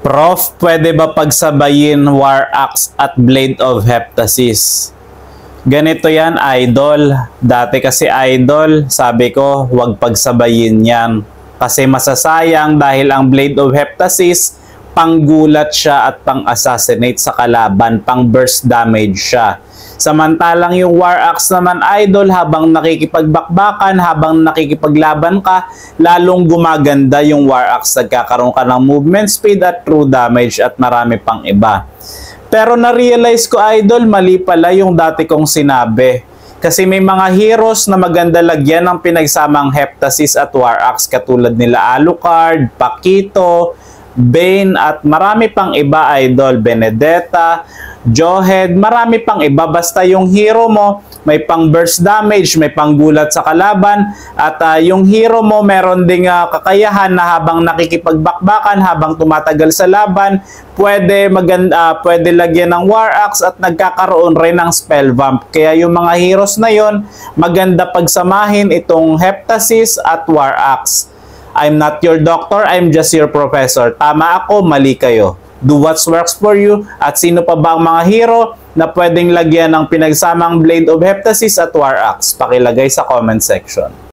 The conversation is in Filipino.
Prof, pwede ba pagsabayin War Axe at Blade of Heptasis? Ganito yan, idol. Dati kasi idol, sabi ko, huwag pagsabayin yan. Kasi masasayang dahil ang Blade of Heptasis, panggulat siya at pang-assassinate sa kalaban, pang-burst damage siya. Samantalang yung War Axe naman, idol, habang nakikipagbakbakan, habang nakikipaglaban ka, lalong gumaganda yung War Axe. Nagkakaroon ka ng movement speed at true damage at marami pang iba. Pero na-realize ko, idol, mali pala yung dati kong sinabi. Kasi may mga heroes na maganda lagyan ng pinagsamang Heptasis at War Axe katulad nila Alucard, Paquito, Bane at marami pang iba, idol. Benedetta, Jawhead, marami pang iba. Basta yung hero mo may pang burst damage, may pang gulat sa kalaban, at yung hero mo meron ding kakayahan na habang nakikipagbakbakan, habang tumatagal sa laban, pwede lagyan ng War Axe at nagkakaroon rin ng spell vamp. Kaya yung mga heroes na yon, maganda pagsamahin itong Heptasis at War Axe. I'm not your doctor, I'm just your professor. Tama ako, mali kayo. Do what works for you. At sino pa ba ang mga hero na pwedeng lagyan ng pinagsamang Blade of Heptasis at War Axe? Pakilagay sa comment section.